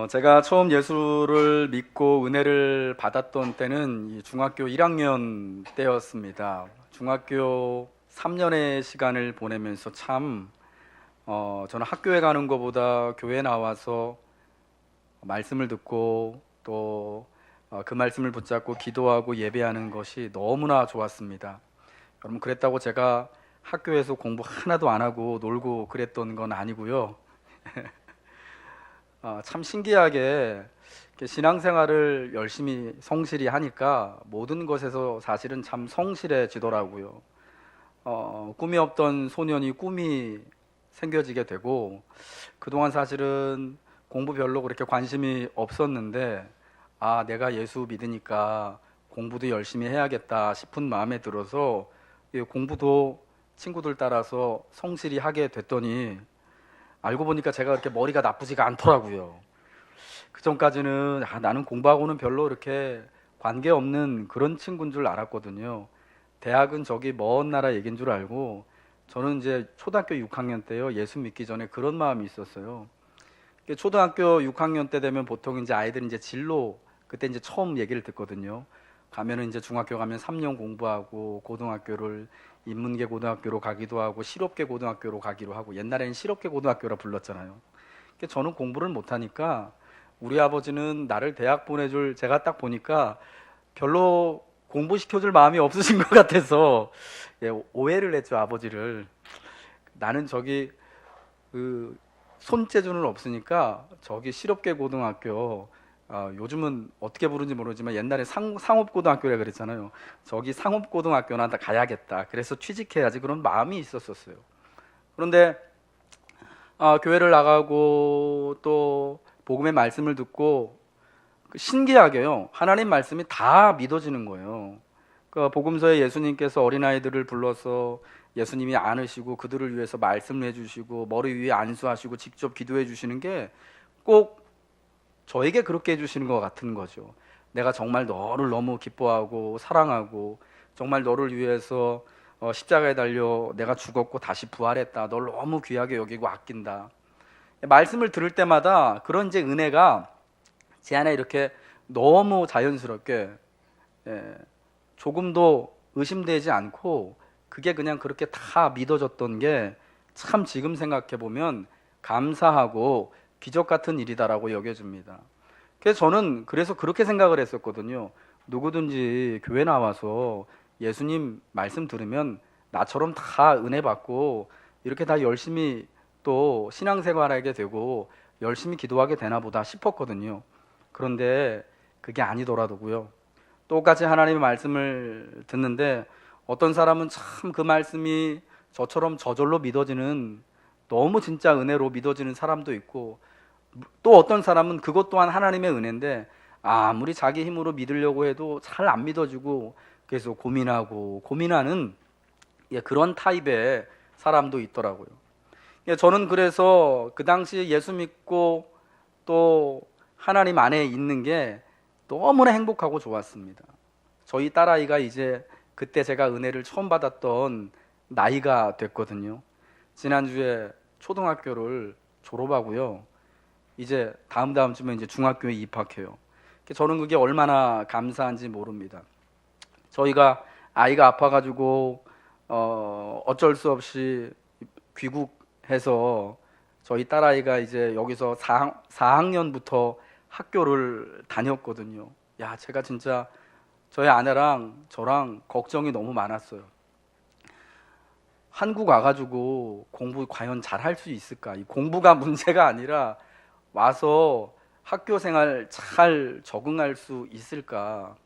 제가 처음 예수를 믿고 은혜를 받았던 때는 이 중학교 1학년 때였습니다. 중학교 3년의 시간을 보내면서 참 저는 학교에 가는 것보다 교회 나와서 말씀을 듣고 또 그 말씀을 붙잡고 기도하고 예배하는 것이 너무나 좋았습니다. 여러분, 그랬다고 제가 학교에서 공부 하나도 안 하고 놀고 그랬던 건 아니고요. 참 신기하게 이렇게 신앙생활을 열심히 성실히 하니까 모든 것에서 사실은 참 성실해지더라고요. 꿈이 없던 소년이 꿈이 생겨지게 되고, 그동안 사실은 공부 별로 그렇게 관심이 없었는데, 내가 예수 믿으니까 공부도 열심히 해야겠다 싶은 마음에 들어서 공부도 친구들 따라서 성실히 하게 됐더니, 알고 보니까 제가 그렇게 머리가 나쁘지가 않더라고요. 그 전까지는 나는 공부하고는 별로 이렇게 관계없는 그런 친구인 줄 알았거든요. 대학은 저기 먼 나라 얘기인 줄 알고, 저는 이제 초등학교 6학년 때요, 예수 믿기 전에 그런 마음이 있었어요. 초등학교 6학년 때 되면 보통 이제 아이들이 이제 진로, 그때 이제 처음 얘기를 듣거든요. 가면은 이제 중학교 가면 3년 공부하고, 고등학교를 인문계 고등학교로 가기도 하고, 실업계 고등학교로 가기로 하고, 옛날에는 실업계 고등학교라 불렀잖아요. 저는 공부를 못하니까 우리 아버지는 나를 대학 보내줄, 제가 딱 보니까 별로 공부시켜줄 마음이 없으신 것 같아서 오해를 했죠, 아버지를. 나는 저기 그 손재주는 없으니까 저기 실업계 고등학교, 요즘은 어떻게 부르는지 모르지만 옛날에 상업고등학교라 그랬잖아요. 저기 상업고등학교나 다 가야겠다. 그래서 취직해야지, 그런 마음이 있었었어요. 그런데 교회를 나가고 또 복음의 말씀을 듣고 신기하게요, 하나님 말씀이 다 믿어지는 거예요. 그 복음서에 예수님께서 어린아이들을 불러서 예수님이 안으시고 그들을 위해서 말씀을 해주시고 머리 위에 안수하시고 직접 기도해 주시는 게 꼭 저에게 그렇게 해주시는 것 같은 거죠. 내가 정말 너를 너무 기뻐하고 사랑하고 정말 너를 위해서 십자가에 달려 내가 죽었고 다시 부활했다, 널 너무 귀하게 여기고 아낀다. 말씀을 들을 때마다 그런 이제 은혜가 제 안에 이렇게 너무 자연스럽게, 조금도 의심되지 않고 그게 그냥 그렇게 다 믿어졌던 게 참 지금 생각해 보면 감사하고 기적 같은 일이다라고 여겨집니다. 그래서 저는 그렇게 생각을 했었거든요. 누구든지 교회 나와서 예수님 말씀 들으면 나처럼 다 은혜 받고 이렇게 다 열심히 또 신앙생활하게 되고 열심히 기도하게 되나 보다 싶었거든요. 그런데 그게 아니더라고요. 똑같이 하나님의 말씀을 듣는데 어떤 사람은 참 그 말씀이 저처럼 저절로 믿어지는, 너무 진짜 은혜로 믿어지는 사람도 있고, 또 어떤 사람은 그것 또한 하나님의 은혜인데 아무리 자기 힘으로 믿으려고 해도 잘 안 믿어지고 그래서 고민하고 고민하는, 그런 타입의 사람도 있더라고요. 저는 그래서 그 당시 예수 믿고 또 하나님 안에 있는 게 너무나 행복하고 좋았습니다. 저희 딸아이가 이제 그때 제가 은혜를 처음 받았던 나이가 됐거든요. 지난주에 초등학교를 졸업하고요, 이제 다음 주면 이제 중학교에 입학해요. 저는 그게 얼마나 감사한지 모릅니다. 저희가 아이가 아파가지고 어쩔 수 없이 귀국해서 저희 딸아이가 이제 여기서 4학년부터 학교를 다녔거든요. 제가 진짜 저희 아내랑 저랑 걱정이 너무 많았어요. 한국 와가지고 공부 과연 잘 할 수 있을까? 이 공부가 문제가 아니라 와서 학교 생활 잘 적응할 수 있을까?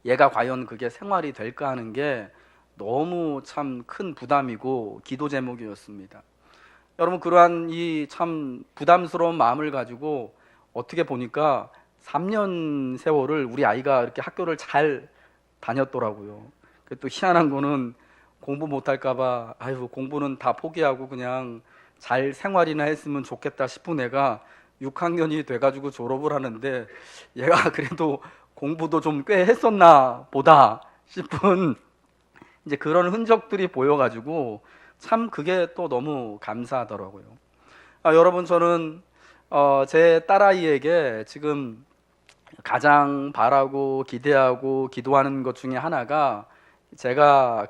얘가 과연 그게 생활이 될까 하는 게 너무 참 큰 부담이고 기도 제목이었습니다. 여러분, 그러한 이 참 부담스러운 마음을 가지고 어떻게 보니까 3년 세월을 우리 아이가 이렇게 학교를 잘 다녔더라고요. 또 희한한 거는 공부 못할까봐 공부는 다 포기하고 그냥 잘 생활이나 했으면 좋겠다 싶은 애가 6학년이 돼가지고 졸업을 하는데 얘가 그래도 공부도 좀 꽤 했었나 보다 싶은 이제 그런 흔적들이 보여가지고 참 그게 또 너무 감사하더라고요. 여러분, 저는 제 딸아이에게 지금 가장 바라고 기대하고 기도하는 것 중에 하나가 제가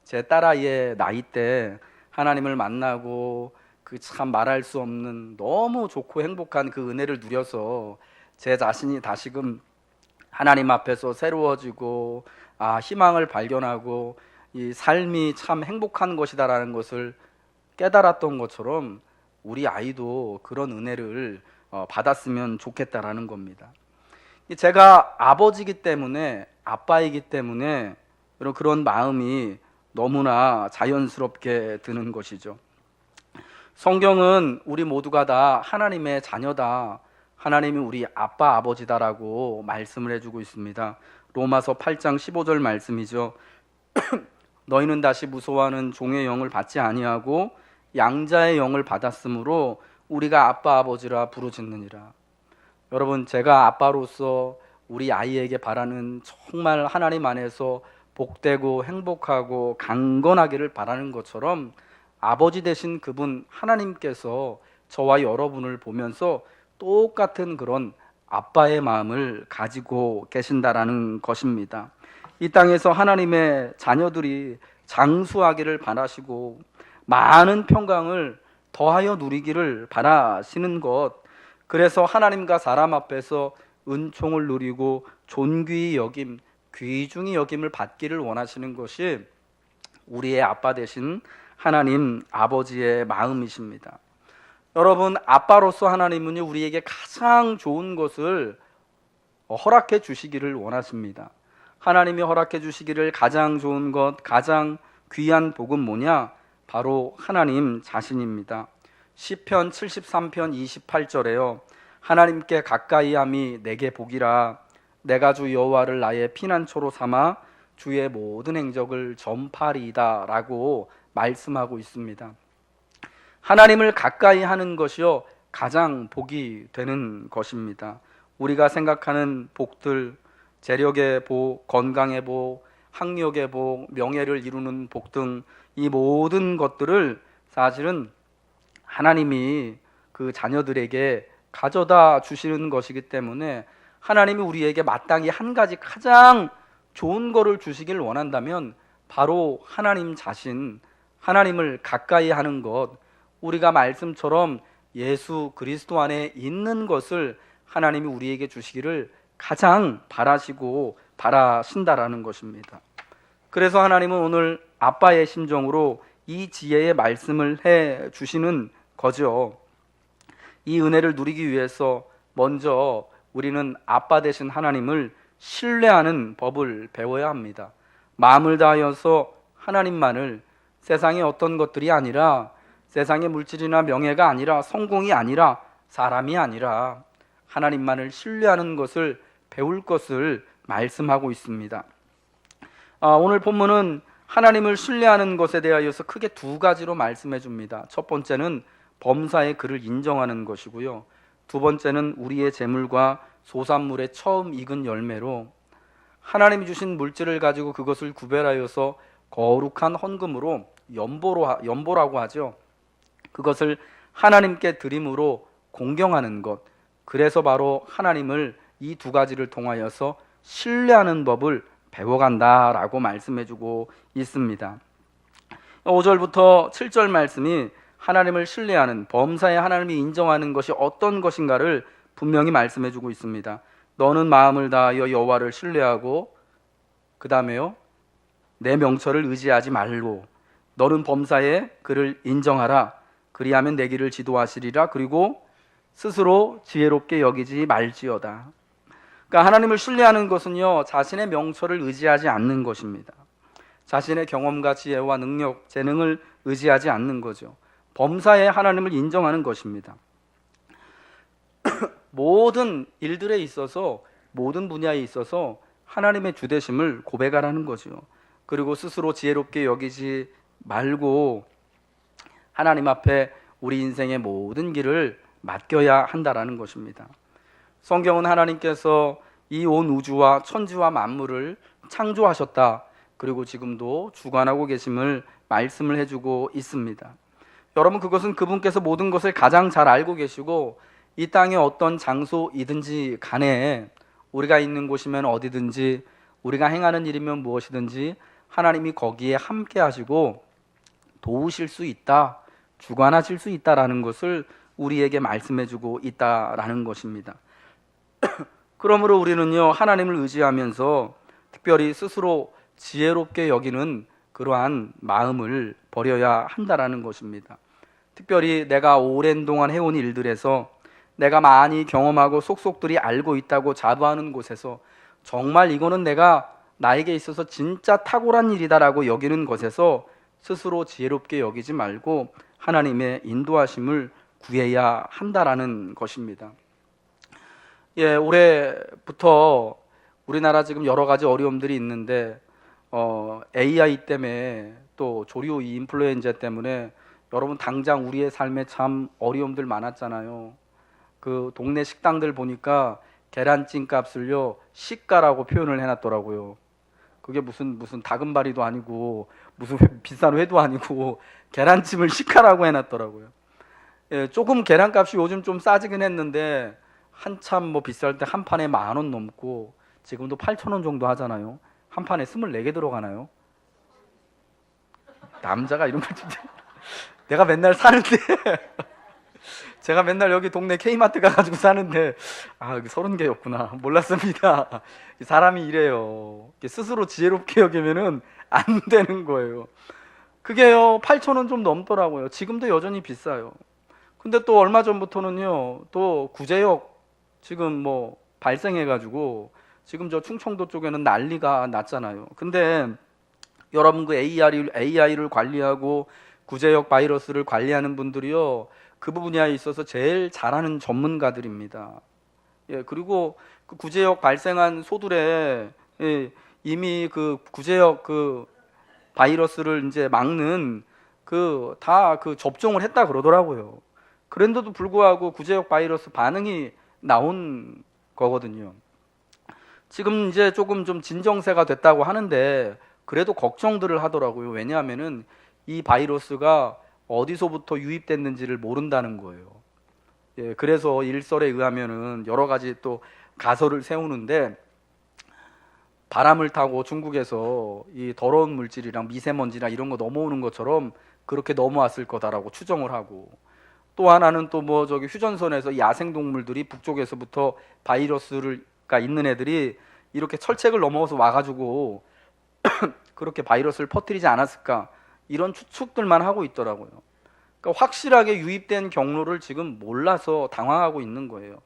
제 딸아이의 나이 때 하나님을 만나고 그 참 말할 수 없는 너무 좋고 행복한 그 은혜를 누려서 제 자신이 다시금 하나님 앞에서 새로워지고 희망을 발견하고 이 삶이 참 행복한 것이다라는 것을 깨달았던 것처럼 우리 아이도 그런 은혜를 받았으면 좋겠다라는 겁니다. 제가 아버지이기 때문에 아빠이기 때문에 그런 마음이 너무나 자연스럽게 드는 것이죠. 성경은 우리 모두가 다 하나님의 자녀다, 하나님이 우리 아빠 아버지다라고 말씀을 해주고 있습니다. 로마서 8장 15절 말씀이죠. 너희는 다시 무서워하는 종의 영을 받지 아니하고 양자의 영을 받았으므로 우리가 아빠 아버지라 부르짖느니라. 여러분, 제가 아빠로서 우리 아이에게 바라는 정말 하나님 안에서 복되고 행복하고 강건하기를 바라는 것처럼 아버지 되신 그분 하나님께서 저와 여러분을 보면서 똑같은 그런 아빠의 마음을 가지고 계신다라는 것입니다. 이 땅에서 하나님의 자녀들이 장수하기를 바라시고 많은 평강을 더하여 누리기를 바라시는 것, 그래서 하나님과 사람 앞에서 은총을 누리고 존귀히 여김, 귀중히 여김을 받기를 원하시는 것이 우리의 아빠 되신 하나님 아버지의 마음이십니다. 여러분, 아빠로서 하나님은 우리에게 가장 좋은 것을 허락해 주시기를 원하십니다. 하나님이 허락해 주시기를 가장 좋은 것, 가장 귀한 복은 뭐냐? 바로 하나님 자신입니다. 시편 73편 28절에요. 하나님께 가까이함이 내게 복이라. 내가 주 여호와를 나의 피난처로 삼아 주의 모든 행적을 전파리이다 라고 말씀하고 있습니다. 하나님을 가까이 하는 것이요 가장 복이 되는 것입니다. 우리가 생각하는 복들, 재력의 복, 건강의 복, 학력의 복, 명예를 이루는 복 등 이 모든 것들을 사실은 하나님이 그 자녀들에게 가져다 주시는 것이기 때문에 하나님이 우리에게 마땅히 한 가지 가장 좋은 거를 주시길 원한다면 바로 하나님 자신, 하나님을 가까이 하는 것, 우리가 말씀처럼 예수 그리스도 안에 있는 것을 하나님이 우리에게 주시기를 가장 바라시고 바라신다라는 것입니다. 그래서 하나님은 오늘 아빠의 심정으로 이 지혜의 말씀을 해 주시는 거죠. 이 은혜를 누리기 위해서 먼저 우리는 아빠 되신 하나님을 신뢰하는 법을 배워야 합니다. 마음을 다하여서 하나님만을, 세상의 어떤 것들이 아니라, 세상의 물질이나 명예가 아니라, 성공이 아니라, 사람이 아니라 하나님만을 신뢰하는 것을 배울 것을 말씀하고 있습니다. 오늘 본문은 하나님을 신뢰하는 것에 대하여서 크게 두 가지로 말씀해 줍니다. 첫 번째는 범사의 그를 인정하는 것이고요, 두 번째는 우리의 재물과 소산물의 처음 익은 열매로 하나님이 주신 물질을 가지고 그것을 구별하여서 거룩한 헌금으로 연보라고 하죠. 그것을 하나님께 드림으로 공경하는 것, 그래서 바로 하나님을 이 두 가지를 통하여서 신뢰하는 법을 배워간다라고 말씀해주고 있습니다. 5절부터 7절 말씀이 하나님을 신뢰하는, 범사에 하나님이 인정하는 것이 어떤 것인가를 분명히 말씀해주고 있습니다. 너는 마음을 다하여 여호와를 신뢰하고, 그 다음에요, 내 명철을 의지하지 말고 너는 범사에 그를 인정하라. 그리하면 내 길을 지도하시리라. 그리고 스스로 지혜롭게 여기지 말지어다. 그러니까 하나님을 신뢰하는 것은요, 자신의 명철을 의지하지 않는 것입니다. 자신의 경험과 지혜와 능력, 재능을 의지하지 않는 거죠. 범사에 하나님을 인정하는 것입니다. 모든 일들에 있어서, 모든 분야에 있어서 하나님의 주되심을 고백하라는 거죠. 그리고 스스로 지혜롭게 여기지 말고 하나님 앞에 우리 인생의 모든 길을 맡겨야 한다라는 것입니다. 성경은 하나님께서 이 온 우주와 천지와 만물을 창조하셨다, 그리고 지금도 주관하고 계심을 말씀을 해주고 있습니다. 여러분, 그것은 그분께서 모든 것을 가장 잘 알고 계시고 이 땅의 어떤 장소이든지 간에 우리가 있는 곳이면 어디든지 우리가 행하는 일이면 무엇이든지 하나님이 거기에 함께 하시고 도우실 수 있다, 주관하실 수 있다라는 것을 우리에게 말씀해 주고 있다라는 것입니다. 그러므로 우리는요, 하나님을 의지하면서 특별히 스스로 지혜롭게 여기는 그러한 마음을 버려야 한다라는 것입니다. 특별히 내가 오랜 동안 해온 일들에서 내가 많이 경험하고 속속들이 알고 있다고 자부하는 곳에서 정말 이거는 내가 나에게 있어서 진짜 탁월한 일이다라고 여기는 것에서 스스로 지혜롭게 여기지 말고 하나님의 인도하심을 구해야 한다라는 것입니다. 예, 올해부터 우리나라 지금 여러 가지 어려움들이 있는데 AI 때문에 또 조류 인플루엔자 때문에 여러분 당장 우리의 삶에 참 어려움들 많았잖아요. 그 동네 식당들 보니까 계란찜 값을요 시가라고 표현을 해놨더라고요. 그게 무슨 다금바리도 아니고 무슨 비싼 회도 아니고 계란찜을 시가라고 해놨더라고요. 예, 조금 계란값이 요즘 좀 싸지긴 했는데 한참 뭐 비쌀 때 한 판에 10,000원 넘고 지금도 8,000원 정도 하잖아요. 한 판에 24개 들어가나요? 남자가 이런 걸 진짜 내가 맨날 사는데 제가 맨날 여기 동네 K마트 가가지고 사는데 여기 30개였구나 몰랐습니다. 사람이 이래요. 스스로 지혜롭게 여기면은 안 되는 거예요. 그게요 8,000원 좀 넘더라고요. 지금도 여전히 비싸요. 근데 또 얼마 전부터는요 또 구제역 지금 뭐 발생해가지고 지금 저 충청도 쪽에는 난리가 났잖아요. 근데 여러분 그 AI를 관리하고 구제역 바이러스를 관리하는 분들이요 그 분야에 있어서 제일 잘하는 전문가들입니다. 예, 그리고 그 구제역 발생한 소들에 이미 그 구제역 그 바이러스를 이제 막는 그 다 그 접종을 했다 그러더라고요. 그런데도 불구하고 구제역 바이러스 반응이 나온 거거든요. 지금 이제 조금 좀 진정세가 됐다고 하는데 그래도 걱정들을 하더라고요. 왜냐하면은 이 바이러스가 어디서부터 유입됐는지를 모른다는 거예요. 예, 그래서 일설에 의하면은 여러 가지 또 가설을 세우는데 바람을 타고 중국에서 이 더러운 물질이랑 미세먼지나 이런 거 넘어오는 것처럼 그렇게 넘어왔을 거다라고 추정을 하고 또 하나는 또 뭐 저기 휴전선에서 야생동물들이 북쪽에서부터 바이러스가 있는 애들이 이렇게 철책을 넘어서 와가지고 그렇게 바이러스를 퍼뜨리지 않았을까 이런 추측들만 하고 있더라고요. 그러니까 확실하게 유입된 경로를 지금 몰라서 당황하고 있는 거예요.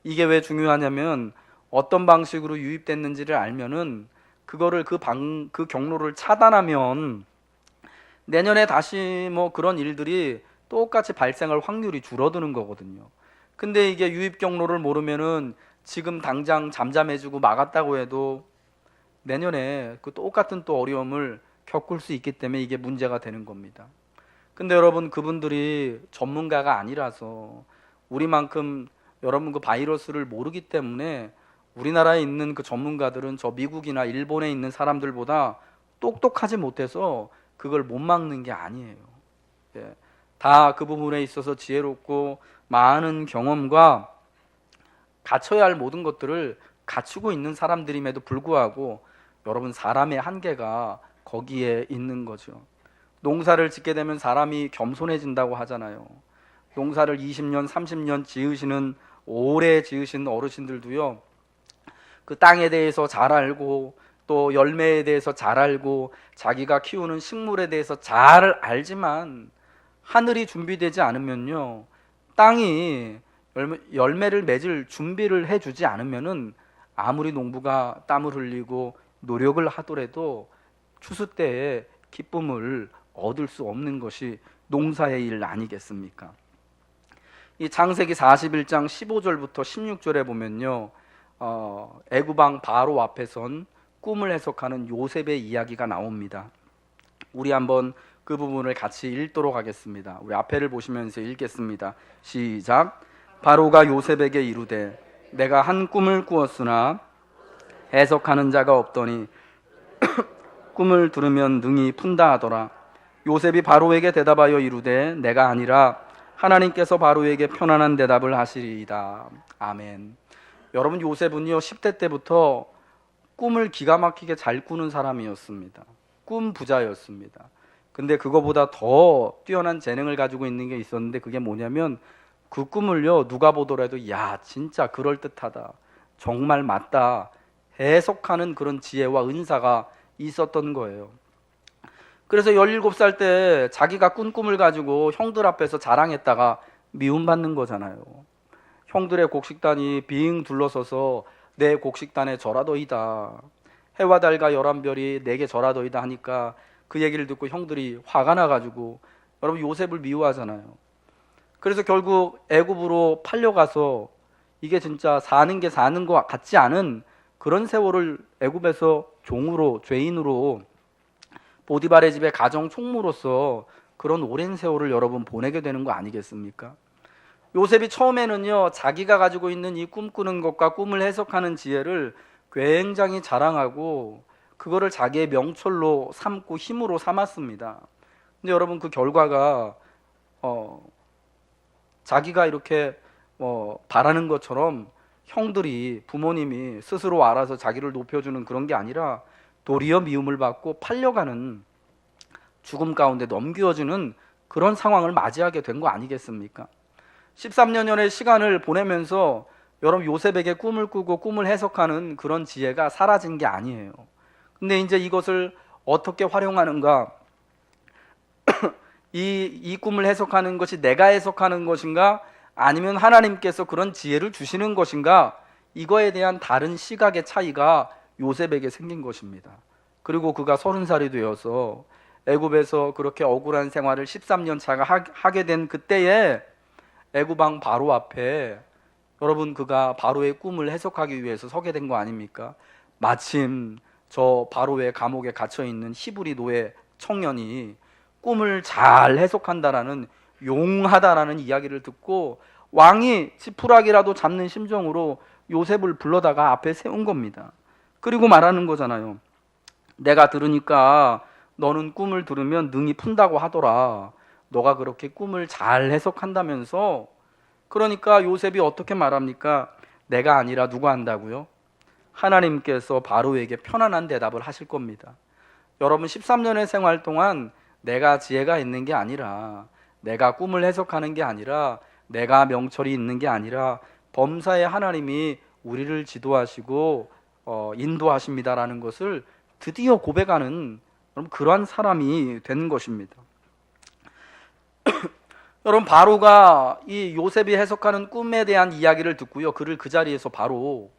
이게 왜 중요하냐면 어떤 방식으로 유입됐는지를 알면은 그거를 그 경로를 차단하면 내년에 다시 뭐 그런 일들이 똑같이 발생할 확률이 줄어드는 거거든요. 근데 이게 유입 경로를 모르면은 지금 당장 잠잠해지고 막았다고 해도 내년에 그 똑같은 또 어려움을 겪을 수 있기 때문에 이게 문제가 되는 겁니다. 근데 여러분 그분들이 전문가가 아니라서 우리만큼 여러분 그 바이러스를 모르기 때문에 우리나라에 있는 그 전문가들은 저 미국이나 일본에 있는 사람들보다 똑똑하지 못해서 그걸 못 막는 게 아니에요. 예. 다 그 부분에 있어서 지혜롭고 많은 경험과 갖춰야 할 모든 것들을 갖추고 있는 사람들임에도 불구하고 여러분 사람의 한계가 거기에 있는 거죠. 농사를 짓게 되면 사람이 겸손해진다고 하잖아요. 농사를 20년, 30년 지으시는 오래 지으신 어르신들도요. 그 땅에 대해서 잘 알고 또 열매에 대해서 잘 알고 자기가 키우는 식물에 대해서 잘 알지만 하늘이 준비되지 않으면요. 땅이 열매를 맺을 준비를 해주지 않으면은 아무리 농부가 땀을 흘리고 노력을 하더라도 추수 때에 기쁨을 얻을 수 없는 것이 농사의 일 아니겠습니까? 이 창세기 41장 15절부터 16절에 보면요. 애굽왕 바로 앞에 선 꿈을 해석하는 요셉의 이야기가 나옵니다. 우리 한번 그 부분을 같이 읽도록 하겠습니다. 우리 앞에를 보시면서 읽겠습니다. 시작. 바로가 요셉에게 이르되 내가 한 꿈을 꾸었으나 해석하는 자가 없더니 꿈을 들으면 능히 푼다 하더라. 요셉이 바로에게 대답하여 이르되 내가 아니라 하나님께서 바로에게 편안한 대답을 하시리이다. 아멘. 여러분, 요셉은요 10대 때부터 꿈을 기가 막히게 잘 꾸는 사람이었습니다. 꿈 부자였습니다. 근데 그거보다 더 뛰어난 재능을 가지고 있는 게 있었는데, 그게 뭐냐면 그 꿈을요 누가 보더라도 야 진짜 그럴듯하다, 정말 맞다 해석하는 그런 지혜와 은사가 있었던 거예요. 그래서 17살 때 자기가 꾼 꿈을 가지고 형들 앞에서 자랑했다가 미움받는 거잖아요. 형들의 곡식단이 빙 둘러서서 내 곡식단에 절하더이다, 해와 달과 11별이 내게 절하더이다 하니까 그 얘기를 듣고 형들이 화가 나가지고 여러분 요셉을 미워하잖아요. 그래서 결국 애굽으로 팔려가서 이게 진짜 사는 게 사는 것 같지 않은 그런 세월을 애굽에서 종으로, 죄인으로 보디발의 집에 가정 총무로서 그런 오랜 세월을 여러분 보내게 되는 거 아니겠습니까? 요셉이 처음에는요 자기가 가지고 있는 이 꿈꾸는 것과 꿈을 해석하는 지혜를 굉장히 자랑하고 그거를 자기의 명철로 삼고 힘으로 삼았습니다. 근데 여러분 그 결과가 자기가 이렇게 바라는 것처럼 형들이, 부모님이 스스로 알아서 자기를 높여주는 그런 게 아니라 도리어 미움을 받고 팔려가는, 죽음 가운데 넘겨주는 그런 상황을 맞이하게 된 거 아니겠습니까? 13년의 시간을 보내면서 여러분 요셉에게 꿈을 꾸고 꿈을 해석하는 그런 지혜가 사라진 게 아니에요. 근데 이제 이것을 어떻게 활용하는가? 이 꿈을 해석하는 것이 내가 해석하는 것인가, 아니면 하나님께서 그런 지혜를 주시는 것인가, 이거에 대한 다른 시각의 차이가 요셉에게 생긴 것입니다. 그리고 그가 30살이 되어서 애굽에서 그렇게 억울한 생활을 13년 차가 하게 된 그때에 애굽 왕 바로 앞에 여러분 그가 바로의 꿈을 해석하기 위해서 서게 된 거 아닙니까? 마침 저 바로의 감옥에 갇혀 있는 히브리 노예 청년이 꿈을 잘 해석한다라는, 용하다라는 이야기를 듣고 왕이 지푸라기라도 잡는 심정으로 요셉을 불러다가 앞에 세운 겁니다. 그리고 말하는 거잖아요. 내가 들으니까 너는 꿈을 들으면 능이 푼다고 하더라. 너가 그렇게 꿈을 잘 해석한다면서. 그러니까 요셉이 어떻게 말합니까? 내가 아니라 누가 한다고요? 하나님께서 바로에게 편안한 대답을 하실 겁니다. 여러분 13년의 생활 동안 내가 지혜가 있는 게 아니라, 내가 꿈을 해석하는 게 아니라, 내가 명철이 있는 게 아니라 범사의 하나님이 우리를 지도하시고 인도하십니다라는 것을 드디어 고백하는 그러한 사람이 된 것입니다. 여러분 바로가 이 요셉이 해석하는 꿈에 대한 이야기를 듣고요, 그를 그 자리에서 바로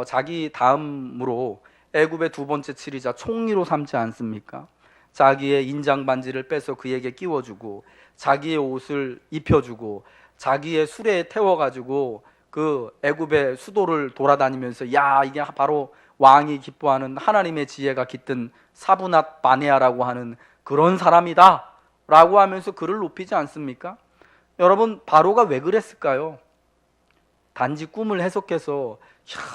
자기 다음으로 애굽의 두 번째 치리자 총리로 삼지 않습니까? 자기의 인장 반지를 빼서 그에게 끼워주고, 자기의 옷을 입혀주고, 자기의 수레에 태워가지고 그 애굽의 수도를 돌아다니면서 야 이게 바로 왕이 기뻐하는 하나님의 지혜가 깃든 사브낫 바네아라고 하는 그런 사람이다 라고 하면서 그를 높이지 않습니까? 여러분 바로가 왜 그랬을까요? 단지 꿈을 해석해서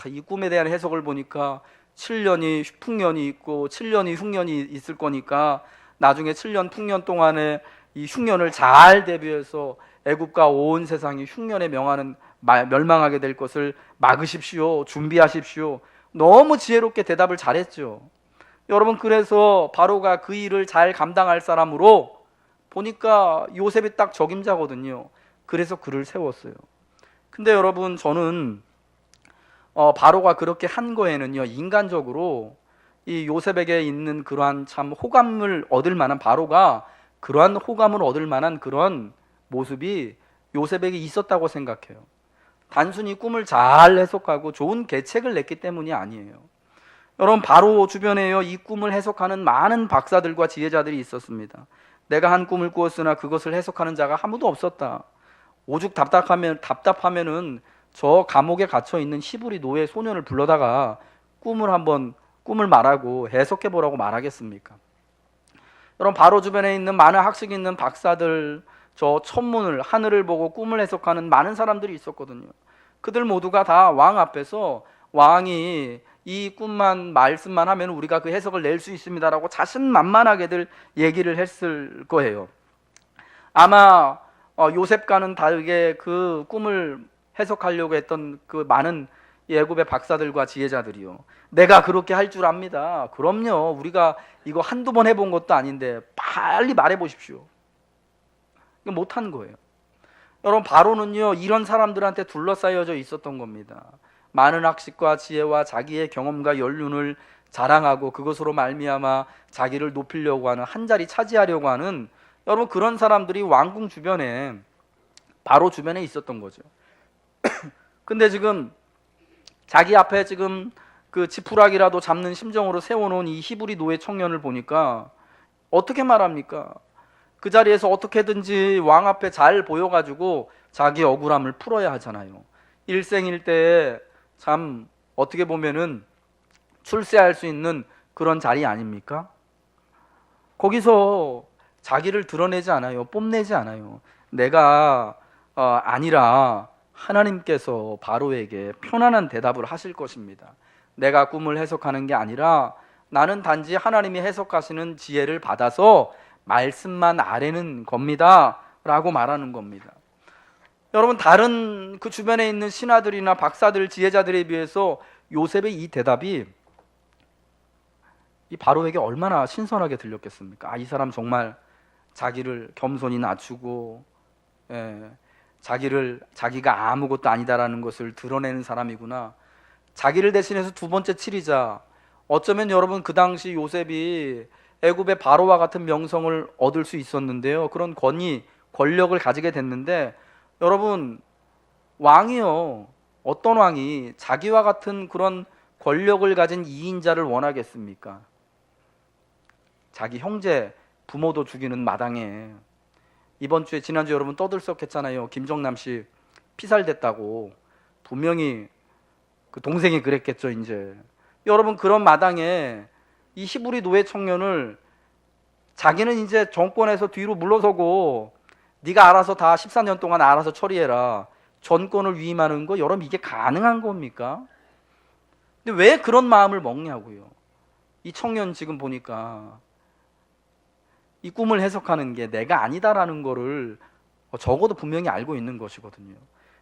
이 꿈에 대한 해석을 보니까 7년이 풍년이 있고 7년이 흉년이 있을 거니까 나중에 7년 풍년 동안에 이 흉년을 잘 대비해서 애굽과 온 세상이 흉년에 멸망하게 될 것을 막으십시오, 준비하십시오. 너무 지혜롭게 대답을 잘했죠. 여러분 그래서 바로가 그 일을 잘 감당할 사람으로 보니까 요셉이 딱 적임자거든요. 그래서 그를 세웠어요. 근데 여러분 저는 바로가 그렇게 한 거에는요, 인간적으로 이 요셉에게 있는 그러한 참 호감을 얻을 만한, 바로가 그러한 호감을 얻을 만한 그런 모습이 요셉에게 있었다고 생각해요. 단순히 꿈을 잘 해석하고 좋은 계책을 냈기 때문이 아니에요. 여러분 바로 주변에요 이 꿈을 해석하는 많은 박사들과 지혜자들이 있었습니다. 내가 한 꿈을 꾸었으나 그것을 해석하는 자가 아무도 없었다. 오죽 답답하면은 저 감옥에 갇혀 있는 히브리 노예 소년을 불러다가 꿈을 말하고 해석해 보라고 말하겠습니까? 여러분 바로 주변에 있는 많은 학식 있는 박사들, 저 천문을, 하늘을 보고 꿈을 해석하는 많은 사람들이 있었거든요. 그들 모두가 다 왕 앞에서 왕이 이 꿈만 말씀만 하면 우리가 그 해석을 낼 수 있습니다라고 자신만만하게들 얘기를 했을 거예요. 아마 요셉과는 다르게 그 꿈을 해석하려고 했던 그 많은 애굽의 박사들과 지혜자들이요, 내가 그렇게 할 줄 압니다. 그럼요, 우리가 이거 한두 번 해본 것도 아닌데 빨리 말해 보십시오. 이거 못한 거예요. 여러분, 바로는요 이런 사람들한테 둘러싸여져 있었던 겁니다. 많은 학식과 지혜와 자기의 경험과 연륜을 자랑하고 그것으로 말미암아 자기를 높이려고 하는, 한 자리 차지하려고 하는, 여러분 그런 사람들이 왕궁 주변에, 바로 주변에 있었던 거죠. 근데 지금 자기 앞에 지금 그 지푸라기라도 잡는 심정으로 세워놓은 이 히브리 노예 청년을 보니까 어떻게 말합니까? 그 자리에서 어떻게든지 왕 앞에 잘 보여가지고 자기 억울함을 풀어야 하잖아요. 일생일대에 참 어떻게 보면은 출세할 수 있는 그런 자리 아닙니까? 거기서 자기를 드러내지 않아요. 뽐내지 않아요. 내가 아니라 하나님께서 바로에게 편안한 대답을 하실 것입니다. 내가 꿈을 해석하는 게 아니라 나는 단지 하나님이 해석하시는 지혜를 받아서 말씀만 아뢰는 겁니다 라고 말하는 겁니다. 여러분, 다른 그 주변에 있는 신하들이나 박사들, 지혜자들에 비해서 요셉의 이 대답이 이 바로에게 얼마나 신선하게 들렸겠습니까? 이 사람 정말 자기를 겸손히 낮추고, 자기가 아무것도 아니다라는 것을 드러내는 사람이구나. 자기를 대신해서 두 번째 치리자. 어쩌면 여러분 그 당시 요셉이 애굽의 바로와 같은 명성을 얻을 수 있었는데요, 그런 권위, 권력을 가지게 됐는데, 여러분 왕이요, 어떤 왕이 자기와 같은 그런 권력을 가진 2인자를 원하겠습니까? 자기 형제, 부모도 죽이는 마당에. 이번 주에, 지난주 여러분 떠들썩했잖아요. 김정남 씨 피살됐다고. 분명히 그 동생이 그랬겠죠 이제. 여러분, 그런 마당에 이 히브리 노예 청년을, 자기는 이제 정권에서 뒤로 물러서고 네가 알아서 다 14년 동안 알아서 처리해라, 전권을 위임하는 거, 여러분 이게 가능한 겁니까? 근데 왜 그런 마음을 먹냐고요. 이 청년 지금 보니까 이 꿈을 해석하는 게 내가 아니다라는 거를 적어도 분명히 알고 있는 것이거든요.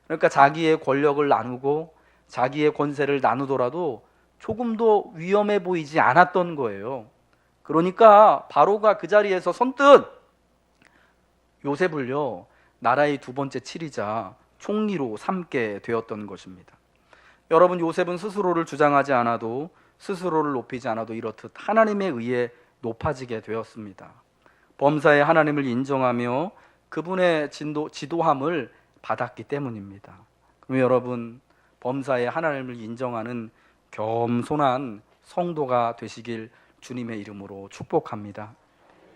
그러니까 자기의 권력을 나누고 자기의 권세를 나누더라도 조금도 위험해 보이지 않았던 거예요. 그러니까 바로가 그 자리에서 선뜻 요셉을요 나라의 두 번째 치리자, 총리로 삼게 되었던 것입니다. 여러분, 요셉은 스스로를 주장하지 않아도, 스스로를 높이지 않아도 이렇듯 하나님에 의해 높아지게 되었습니다. 범사에 하나님을 인정하며 그분의 지도함을 받았기 때문입니다. 그럼 여러분, 범사에 하나님을 인정하는 겸손한 성도가 되시길 주님의 이름으로 축복합니다.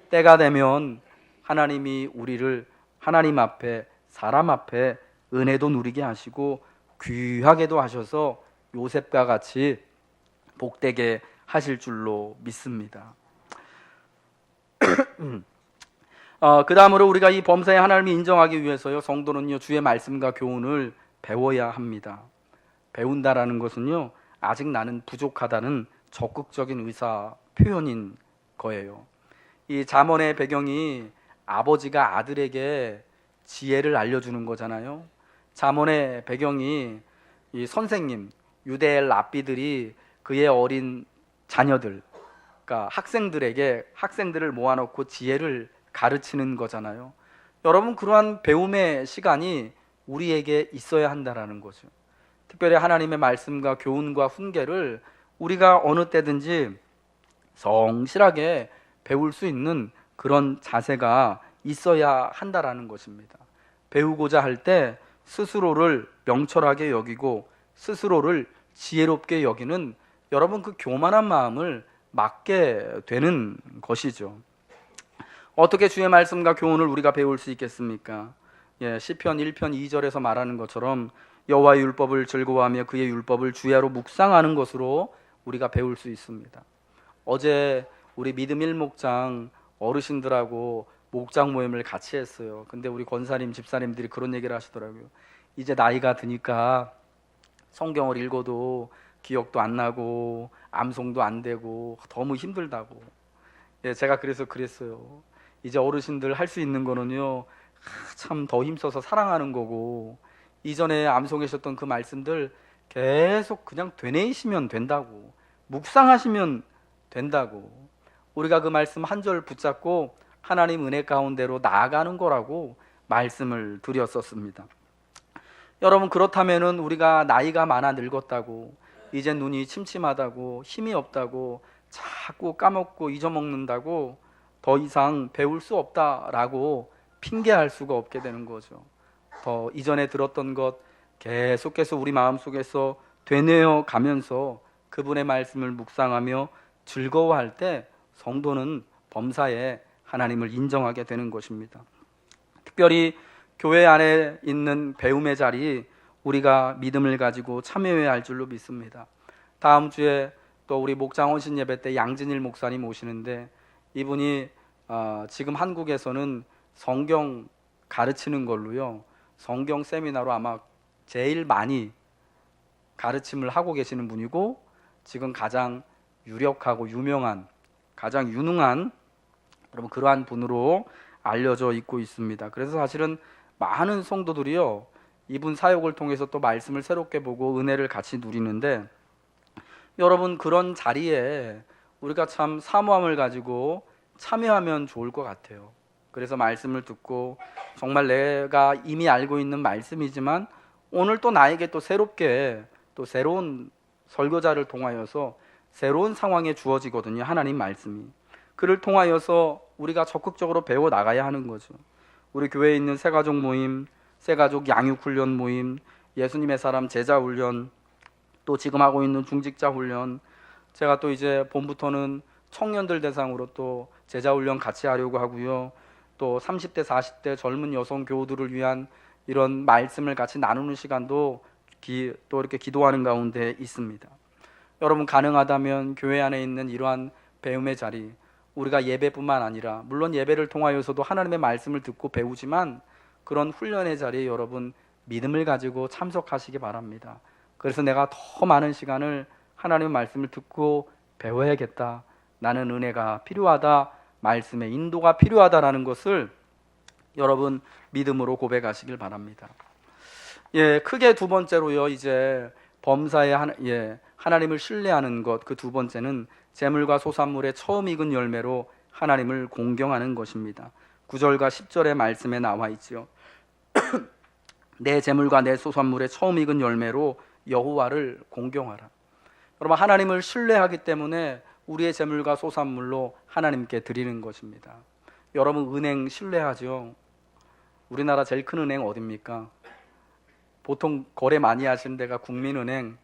때가 되면 하나님이 우리를 하나님 앞에, 사람 앞에 은혜도 누리게 하시고 귀하게도 하셔서 요셉과 같이 복되게 하실 줄로 믿습니다. 그 다음으로 우리가 이 범사에 하나님을 인정하기 위해서요, 성도는요 주의 말씀과 교훈을 배워야 합니다. 배운다라는 것은요, 아직 나는 부족하다는 적극적인 의사 표현인 거예요. 이 잠언의 배경이 아버지가 아들에게 지혜를 알려주는 거잖아요. 잠언의 배경이 이 선생님, 유대의 랍비들이 그의 어린 자녀들, 그러니까 학생들을 모아놓고 지혜를 가르치는 거잖아요. 여러분, 그러한 배움의 시간이 우리에게 있어야 한다라는 거죠. 특별히 하나님의 말씀과 교훈과 훈계를 우리가 어느 때든지 성실하게 배울 수 있는 그런 자세가 있어야 한다라는 것입니다. 배우고자 할 때 스스로를 명철하게 여기고 스스로를 지혜롭게 여기는, 여러분 그 교만한 마음을 막게 되는 것이죠. 어떻게 주의 말씀과 교훈을 우리가 배울 수 있겠습니까? 시편 1편 2절에서 말하는 것처럼 여호와의 율법을 즐거워하며 그의 율법을 주야로 묵상하는 것으로 우리가 배울 수 있습니다. 어제 우리 믿음 일목장 어르신들하고 목장 모임을 같이 했어요. 근데 우리 권사님, 집사님들이 그런 얘기를 하시더라고요. 이제 나이가 드니까 성경을 읽어도 기억도 안 나고 암송도 안 되고 너무 힘들다고. 제가 그래서 그랬어요. 이제 어르신들 할 수 있는 거는요, 참 더 힘써서 사랑하는 거고, 이전에 암송하셨던 그 말씀들 계속 그냥 되뇌이시면 된다고, 묵상하시면 된다고, 우리가 그 말씀 한 절 붙잡고 하나님 은혜 가운데로 나아가는 거라고 말씀을 드렸었습니다. 여러분, 그렇다면은 우리가 나이가 많아 늙었다고, 이제 눈이 침침하다고, 힘이 없다고, 자꾸 까먹고 잊어먹는다고 더 이상 배울 수 없다라고 핑계할 수가 없게 되는 거죠. 더 이전에 들었던 것 계속해서 우리 마음속에서 되뇌어 가면서 그분의 말씀을 묵상하며 즐거워할 때 성도는 범사에 하나님을 인정하게 되는 것입니다. 특별히 교회 안에 있는 배움의 자리, 우리가 믿음을 가지고 참여해야 할 줄로 믿습니다. 다음 주에 또 우리 목장 헌신 예배 때 양진일 목사님 오시는데, 이분이 지금 한국에서는 성경 가르치는 걸로요, 성경 세미나로 아마 제일 많이 가르침을 하고 계시는 분이고, 지금 가장 유력하고 유명한, 가장 유능한 여러분 그러한 분으로 알려져 있고 있습니다. 그래서 사실은 많은 성도들이요, 이분 사역을 통해서 또 말씀을 새롭게 보고 은혜를 같이 누리는데, 여러분 그런 자리에 우리가 참 사모함을 가지고 참여하면 좋을 것 같아요. 그래서 말씀을 듣고 정말 내가 이미 알고 있는 말씀이지만 오늘 또 나에게 또 새롭게 또 새로운 설교자를 통하여서 새로운 상황에 주어지거든요. 하나님 말씀이. 그를 통하여서 우리가 적극적으로 배워 나가야 하는 거죠. 우리 교회에 있는 새가족 모임, 새가족 양육훈련 모임, 예수님의 사람 제자훈련, 또 지금 하고 있는 중직자 훈련, 제가 또 이제 봄부터는 청년들 대상으로 또 제자훈련 같이 하려고 하고요. 또 30대 40대 젊은 여성 교우들을 위한 이런 말씀을 같이 나누는 시간도 또 이렇게 기도하는 가운데 있습니다. 여러분 가능하다면 교회 안에 있는 이러한 배움의 자리, 우리가 예배뿐만 아니라 물론 예배를 통하여서도 하나님의 말씀을 듣고 배우지만 그런 훈련의 자리에 여러분 믿음을 가지고 참석하시기 바랍니다. 그래서 내가 더 많은 시간을 하나님의 말씀을 듣고 배워야겠다, 나는 은혜가 필요하다, 말씀의 인도가 필요하다라는 것을 여러분 믿음으로 고백하시길 바랍니다. 크게 두 번째로요, 이제 범사에 하나님을 신뢰하는 것, 그 두 번째는 재물과 소산물의 처음 익은 열매로 하나님을 공경하는 것입니다. 9절과 10절의 말씀에 나와 있죠. 내 재물과 내 소산물의 처음 익은 열매로 여호와를 공경하라. 여러분 하나님을 신뢰하기 때문에 우리의 재물과 소산물로 하나님께 드리는 것입니다. 여러분 은행 신뢰하죠? 우리나라 제일 큰 은행 어디입니까? 보통 거래 많이 하시는 데가 국민은행,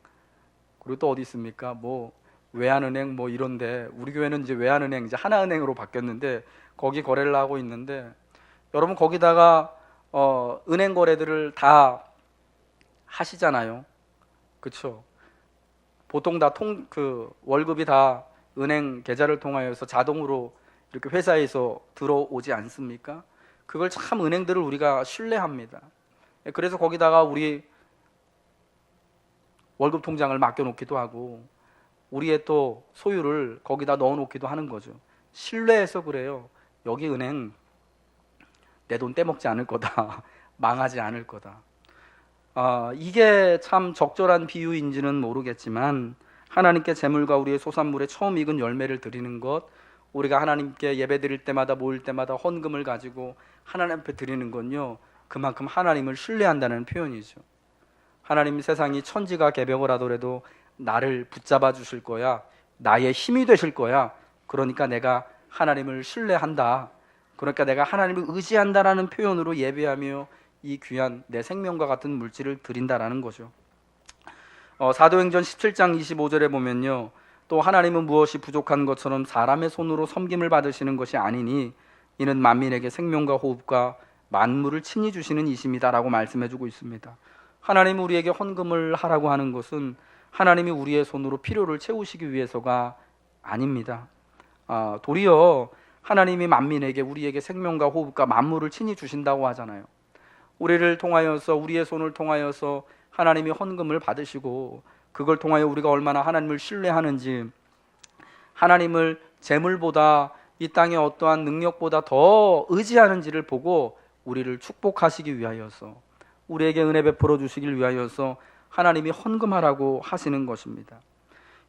그리고 또 어디 있습니까? 뭐 외환은행 뭐 이런데, 우리 교회는 이제 외환은행 이제 하나은행으로 바뀌었는데 거기 거래를 하고 있는데, 여러분 거기다가 은행 거래들을 다 하시잖아요. 그렇죠? 보통 다 월급이 다 은행 계좌를 통하여서 자동으로 이렇게 회사에서 들어오지 않습니까? 그걸 참 은행들을 우리가 신뢰합니다. 그래서 거기다가 우리 월급 통장을 맡겨놓기도 하고 우리의 또 소유를 거기다 넣어놓기도 하는 거죠. 신뢰해서 그래요. 여기 은행 내 돈 떼먹지 않을 거다. 망하지 않을 거다. 이게 참 적절한 비유인지는 모르겠지만 하나님께 재물과 우리의 소산물의 처음 익은 열매를 드리는 것, 우리가 하나님께 예배 드릴 때마다 모일 때마다 헌금을 가지고 하나님 앞에 드리는 건요, 그만큼 하나님을 신뢰한다는 표현이죠. 하나님 세상이 천지가 개벽을 하더라도 나를 붙잡아 주실 거야, 나의 힘이 되실 거야, 그러니까 내가 하나님을 신뢰한다, 그러니까 내가 하나님을 의지한다라는 표현으로 예배하며 이 귀한 내 생명과 같은 물질을 드린다라는 거죠. 사도행전 17장 25절에 보면요, 또 하나님은 무엇이 부족한 것처럼 사람의 손으로 섬김을 받으시는 것이 아니니 이는 만민에게 생명과 호흡과 만물을 친히 주시는 이심이다라고 말씀해주고 있습니다. 하나님이 우리에게 헌금을 하라고 하는 것은 하나님이 우리의 손으로 필요를 채우시기 위해서가 아닙니다. 도리어 하나님이 만민에게, 우리에게 생명과 호흡과 만물을 친히 주신다고 하잖아요. 우리를 통하여서, 우리의 손을 통하여서 하나님이 헌금을 받으시고 그걸 통하여 우리가 얼마나 하나님을 신뢰하는지, 하나님을 재물보다 이 땅의 어떠한 능력보다 더 의지하는지를 보고 우리를 축복하시기 위하여서, 우리에게 은혜 베풀어 주시길 위하여서 하나님이 헌금하라고 하시는 것입니다.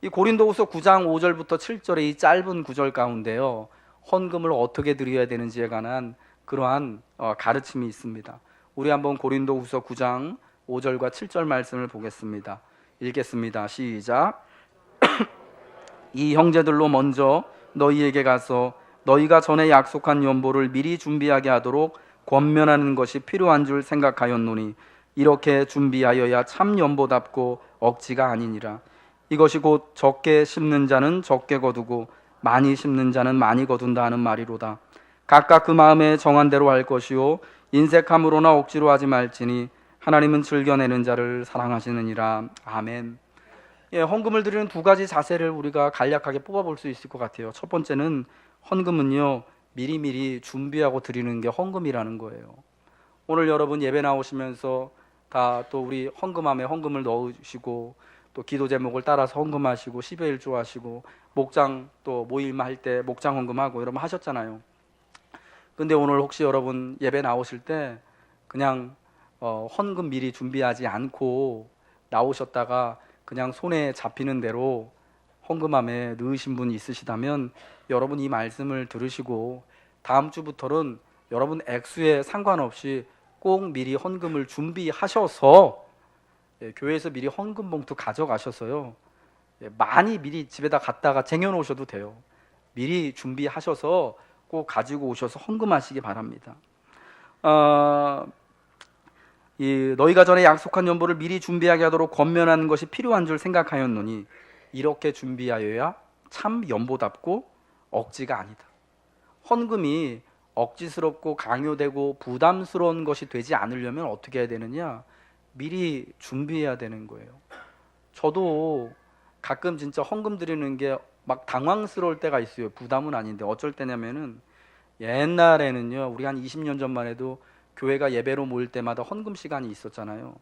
이 고린도후서 9장 5절부터 7절의 이 짧은 구절 가운데요, 헌금을 어떻게 드려야 되는지에 관한 그러한 가르침이 있습니다. 우리 한번 고린도후서 9장 5절과 7절 말씀을 보겠습니다. 읽겠습니다. 시작. 이 형제들로 먼저 너희에게 가서 너희가 전에 약속한 연보를 미리 준비하게 하도록 권면하는 것이 필요한 줄 생각하였노니 이렇게 준비하여야 참 연보답고 억지가 아니니라. 이것이 곧 적게 심는 자는 적게 거두고 많이 심는 자는 많이 거둔다 하는 말이로다. 각각 그 마음에 정한 대로 할 것이요 인색함으로나 억지로 하지 말지니 하나님은 즐겨내는 자를 사랑하시느니라. 아멘. 헌금을 드리는 두 가지 자세를 우리가 간략하게 뽑아볼 수 있을 것 같아요. 첫 번째는 헌금은요, 미리미리 준비하고 드리는 게 헌금이라는 거예요. 오늘 여러분 예배 나오시면서 다 또 우리 헌금함에 헌금을 넣으시고, 또 기도 제목을 따라서 헌금하시고, 10여 일조하시고, 목장 또 모임 할 때 목장 헌금하고 여러분 하셨잖아요. 근데 오늘 혹시 여러분 예배 나오실 때 그냥 헌금 미리 준비하지 않고 나오셨다가 그냥 손에 잡히는 대로 헌금함에 넣으신 분이 있으시다면, 여러분 이 말씀을 들으시고 다음 주부터는 여러분 액수에 상관없이 꼭 미리 헌금을 준비하셔서, 교회에서 미리 헌금 봉투 가져가셔서요, 많이 미리 집에다 갖다가 쟁여놓으셔도 돼요. 미리 준비하셔서 꼭 가지고 오셔서 헌금하시기 바랍니다. 너희가 전에 약속한 연보를 미리 준비하게 하도록 권면하는 것이 필요한 줄 생각하였노니 이렇게 준비하여야 참 연보답고 억지가 아니다. 헌금이 억지스럽고 강요되고 부담스러운 것이 되지 않으려면 어떻게 해야 되느냐? 미리 준비해야 되는 거예요. 저도 가끔 진짜 헌금 드리는 게 막 당황스러울 때가 있어요. 부담은 아닌데 어쩔 때냐면은, 옛날에는요, 우리 한 20년 전만 해도 교회가 예배로 모일 때마다 헌금 시간이 있었잖아요.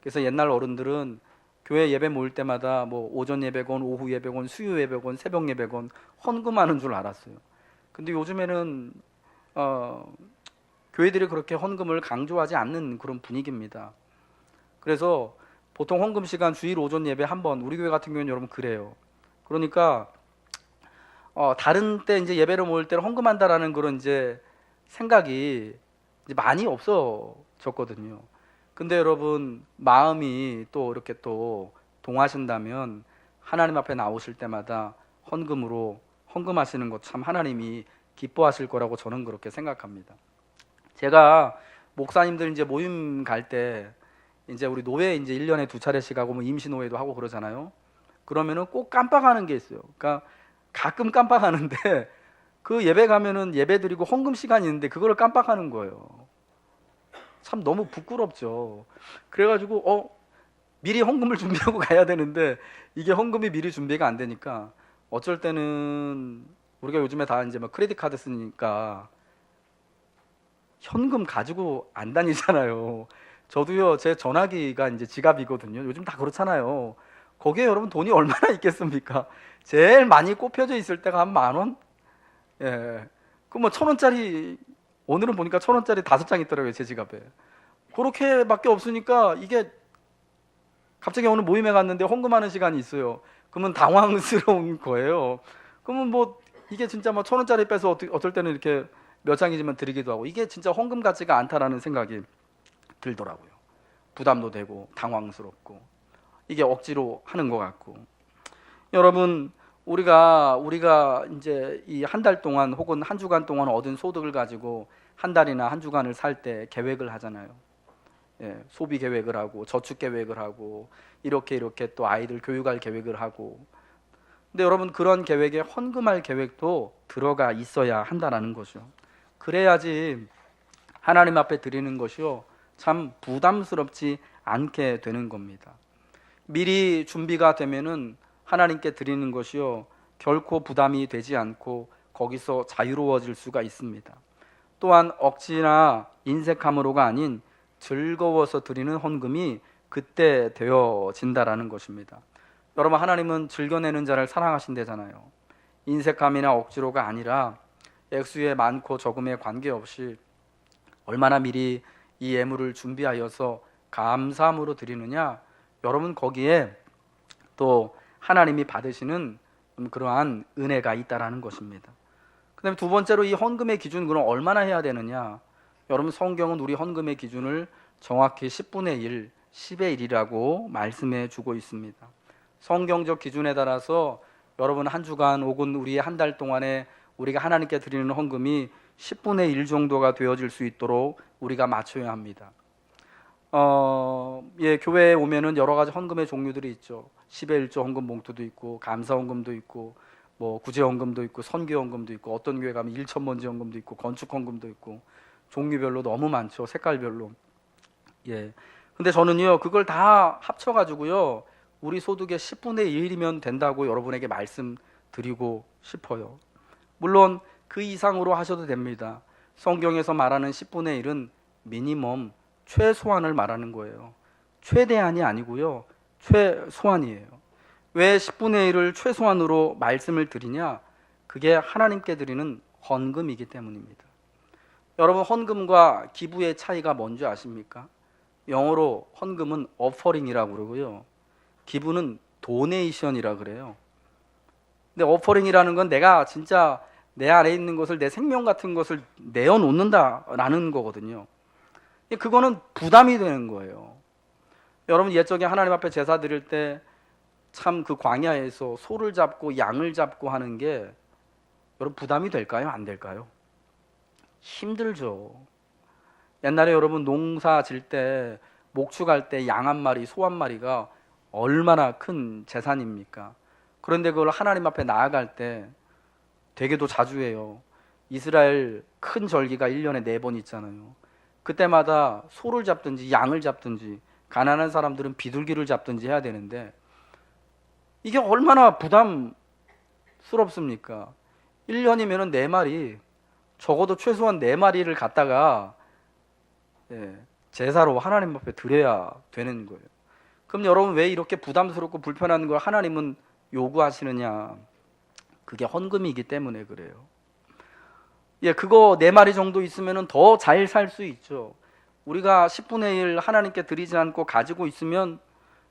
그래서 옛날 어른들은 교회 예배 모일 때마다 뭐 오전 예배건, 오후 예배건, 수요 예배건, 새벽 예배건 헌금하는 줄 알았어요. 근데 요즘에는 교회들이 그렇게 헌금을 강조하지 않는 그런 분위기입니다. 그래서 보통 헌금 시간 주일 오전 예배 한 번, 우리 교회 같은 경우는 여러분 그래요. 그러니까 다른 때 이제 예배로 모일 때는 헌금한다라는 그런 이제 생각이 이제 많이 없어졌거든요. 근데 여러분 마음이 또 이렇게 또 동하신다면 하나님 앞에 나오실 때마다 헌금으로 헌금하시는 것 참 하나님이 기뻐하실 거라고 저는 그렇게 생각합니다. 제가 목사님들 이제 모임 갈 때 이제 우리 노회 이제 1년에 2차례씩 하고 뭐 임시 노회도 하고 그러잖아요. 그러면은 꼭 깜빡하는 게 있어요. 그러니까 가끔 깜빡하는데 그 예배 가면은 예배 드리고 헌금 시간이 있는데 그거를 깜빡하는 거예요. 참 너무 부끄럽죠. 그래가지고 미리 헌금을 준비하고 가야 되는데 이게 헌금이 미리 준비가 안 되니까 어쩔 때는 우리가 요즘에 다 이제 막 크레딧 카드 쓰니까 현금 가지고 안 다니잖아요. 저도요, 제 전화기가 이제 지갑이거든요. 요즘 다 그렇잖아요. 거기에 여러분 돈이 얼마나 있겠습니까? 제일 많이 꼽혀져 있을 때가 한 10,000원? 예. 그 뭐 1,000원짜리, 오늘은 보니까 1,000원짜리 5장 있더라고요, 제 지갑에. 그렇게밖에 없으니까 이게 갑자기 어느 모임에 갔는데 헌금하는 시간이 있어요. 그러면 당황스러운 거예요. 그러면 뭐 이게 진짜 뭐 1,000원짜리 빼서 어떨 때는 이렇게 몇 장이지만 드리기도 하고, 이게 진짜 헌금 같지가 않다라는 생각이 들더라고요. 부담도 되고 당황스럽고 이게 억지로 하는 것 같고. 여러분 우리가 이제 이 한 달 동안 혹은 한 주간 동안 얻은 소득을 가지고 한 달이나 한 주간을 살 때 계획을 하잖아요. 소비 계획을 하고 저축 계획을 하고 이렇게 또 아이들 교육할 계획을 하고. 근데 여러분 그런 계획에 헌금할 계획도 들어가 있어야 한다라는 거죠. 그래야지 하나님 앞에 드리는 것이요, 참 부담스럽지 않게 되는 겁니다. 미리 준비가 되면은 하나님께 드리는 것이요, 결코 부담이 되지 않고 거기서 자유로워질 수가 있습니다. 또한 억지나 인색함으로가 아닌 즐거워서 드리는 헌금이 그때 되어진다라는 것입니다. 여러분 하나님은 즐겨내는 자를 사랑하신대잖아요. 인색함이나 억지로가 아니라 액수에 많고 적음에 관계없이 얼마나 미리 이 예물을 준비하여서 감사함으로 드리느냐, 여러분 거기에 또 하나님이 받으시는 그러한 은혜가 있다라는 것입니다. 그 다음에 두 번째로 이 헌금의 기준, 그럼 얼마나 해야 되느냐. 여러분 성경은 우리 헌금의 기준을 정확히 10분의 1, 10의 1이라고 말씀해 주고 있습니다. 성경적 기준에 따라서 여러분 한 주간 혹은 우리 한 달 동안에 우리가 하나님께 드리는 헌금이 10분의 1 정도가 되어질 수 있도록 우리가 맞춰야 합니다. 교회에 오면은 여러 가지 헌금의 종류들이 있죠. 10의 1조 헌금 봉투도 있고, 감사 헌금도 있고, 뭐 구제 헌금도 있고, 선교 헌금도 있고, 어떤 교회 가면 1,000번지 헌금도 있고, 건축 헌금도 있고, 종류별로 너무 많죠. 색깔별로. 근데 저는요, 그걸 다 합쳐가지고요, 우리 소득의 10분의 1이면 된다고 여러분에게 말씀드리고 싶어요. 물론 그 이상으로 하셔도 됩니다. 성경에서 말하는 10분의 1은 미니멈, 최소한을 말하는 거예요. 최대한이 아니고요, 최소한이에요. 왜 10분의 1을 최소한으로 말씀을 드리냐? 그게 하나님께 드리는 헌금이기 때문입니다. 여러분 헌금과 기부의 차이가 뭔지 아십니까? 영어로 헌금은 offering이라고 그러고요, 기부는 donation이라고 그래요. 근데 offering이라는 건 내가 진짜 내 안에 있는 것을, 내 생명 같은 것을 내어놓는다라는 거거든요. 그거는 부담이 되는 거예요. 여러분 옛적에 하나님 앞에 제사 드릴 때 참 그 광야에서 소를 잡고 양을 잡고 하는 게 여러분 부담이 될까요? 안 될까요? 힘들죠. 옛날에 여러분 농사 질 때, 목축할 때 양 한 마리, 소 한 마리가 얼마나 큰 재산입니까? 그런데 그걸 하나님 앞에 나아갈 때 되게도 자주 해요. 이스라엘 큰 절기가 1년에 4번 있잖아요. 그때마다 소를 잡든지 양을 잡든지, 가난한 사람들은 비둘기를 잡든지 해야 되는데 이게 얼마나 부담스럽습니까? 1년이면 4마리, 적어도 최소한 4마리를 갖다가 제사로 하나님 앞에 드려야 되는 거예요. 그럼 여러분 왜 이렇게 부담스럽고 불편한 걸 하나님은 요구하시느냐? 그게 헌금이기 때문에 그래요. 그거 4마리 정도 있으면 더 잘 살 수 있죠. 우리가 10분의 1 하나님께 드리지 않고 가지고 있으면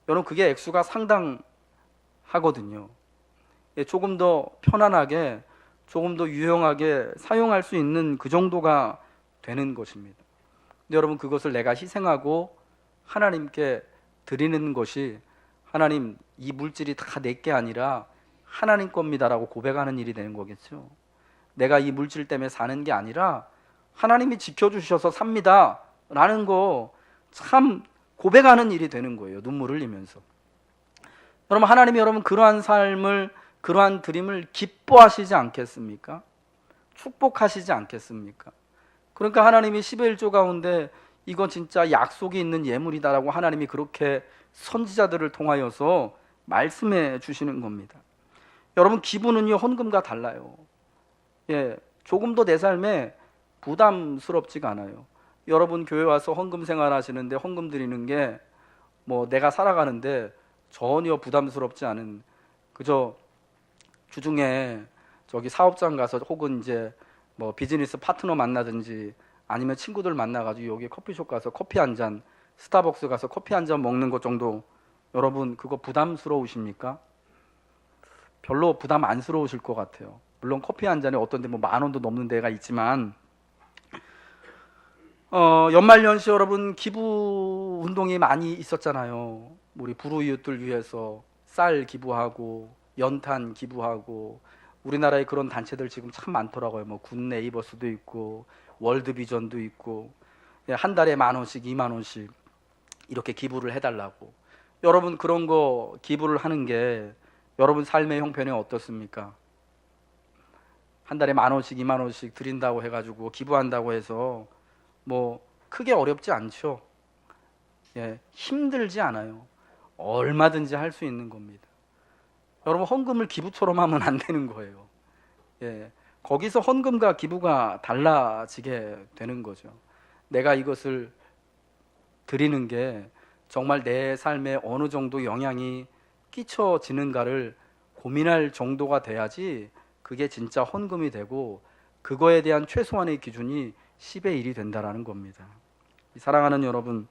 여러분 그게 액수가 상당하거든요. 조금 더 편안하게, 조금 더 유용하게 사용할 수 있는 그 정도가 되는 것입니다. 근데 여러분 그것을 내가 희생하고 하나님께 드리는 것이, 하나님 이 물질이 다 내게 아니라 하나님 겁니다라고 고백하는 일이 되는 거겠죠. 내가 이 물질 때문에 사는 게 아니라 하나님이 지켜주셔서 삽니다 라는 거 참 고백하는 일이 되는 거예요. 눈물을 흘리면서. 여러분 하나님이 여러분 그러한 삶을, 그러한 드림을 기뻐하시지 않겠습니까? 축복하시지 않겠습니까? 그러니까 하나님이 10의 1조 가운데 이건 진짜 약속이 있는 예물이다라고 하나님이 그렇게 선지자들을 통하여서 말씀해 주시는 겁니다. 여러분 기부는요 헌금과 달라요. 조금 더 내 삶에 부담스럽지가 않아요. 여러분 교회 와서 헌금 생활 하시는데 헌금 드리는 게 뭐 내가 살아가는데 전혀 부담스럽지 않은, 그저 주중에 저기 사업장 가서 혹은 이제 뭐 비즈니스 파트너 만나든지 아니면 친구들 만나가지고 여기 커피숍 가서 커피 한 잔, 스타벅스 가서 커피 한 잔 먹는 것 정도, 여러분 그거 부담스러우십니까? 별로 부담 안스러우실 것 같아요. 물론 커피 한 잔에 어떤 데 뭐 10,000원도 넘는 데가 있지만 연말연시 여러분 기부 운동이 많이 있었잖아요. 우리 불우이웃들 위해서 쌀 기부하고 연탄 기부하고, 우리나라에 그런 단체들 지금 참 많더라고요. 뭐 굿네이버스도 있고 월드비전도 있고, 한 달에 10,000원씩 20,000원씩 이렇게 기부를 해달라고. 여러분 그런 거 기부를 하는 게 여러분 삶의 형편이 어떻습니까? 한 달에 10,000원씩 20,000원씩 드린다고 해가지고 기부한다고 해서 뭐 크게 어렵지 않죠. 힘들지 않아요. 얼마든지 할 수 있는 겁니다. 여러분 헌금을 기부처럼 하면 안 되는 거예요. 거기서 헌금과 기부가 달라지게 되는 거죠. 내가 이것을 드리는 게 정말 내 삶에 어느 정도 영향이 끼쳐지는가를 고민할 정도가 돼야지 그게 진짜 헌금이 되고, 그거에 대한 최소한의 기준이 10의 1이 된다라는 겁니다. 사랑하는 여러분,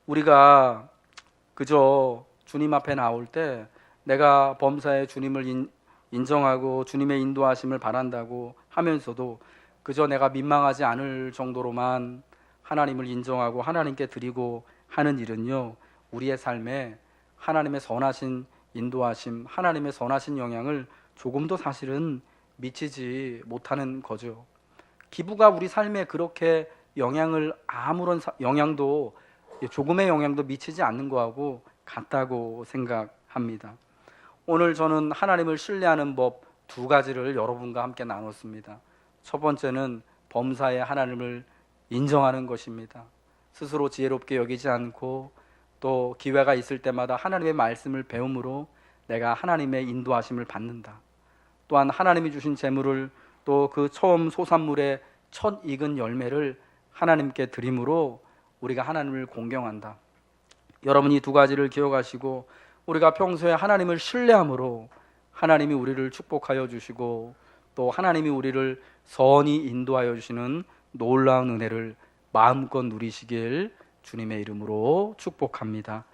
우리가 그저 주님 앞에 나올 때 내가 범사에 주님을 인정하고 주님의 인도하심을 바란다고 하면서도 그저 내가 민망하지 않을 정도로만 하나님을 인정하고 하나님께 드리고 하는 일은요, 우리의 삶에 하나님의 선하신 인도하심, 하나님의 선하신 영향을 조금도 사실은 미치지 못하는 거죠. 기부가 우리 삶에 그렇게 영향을 아무런 영향도 조금의 영향도 미치지 않는 거하고 같다고 생각합니다. 오늘 저는 하나님을 신뢰하는 법 2가지를 여러분과 함께 나눴습니다. 첫 번째는 범사에 하나님을 인정하는 것입니다. 스스로 지혜롭게 여기지 않고 또 기회가 있을 때마다 하나님의 말씀을 배움으로 내가 하나님의 인도하심을 받는다. 또한 하나님이 주신 재물을 또 그 처음 소산물의 첫 익은 열매를 하나님께 드림으로 우리가 하나님을 공경한다. 여러분, 이 2가지를 기억하시고 우리가 평소에 하나님을 신뢰함으로 하나님이 우리를 축복하여 주시고 또 하나님이 우리를 선히 인도하여 주시는 놀라운 은혜를 마음껏 누리시길 주님의 이름으로 축복합니다.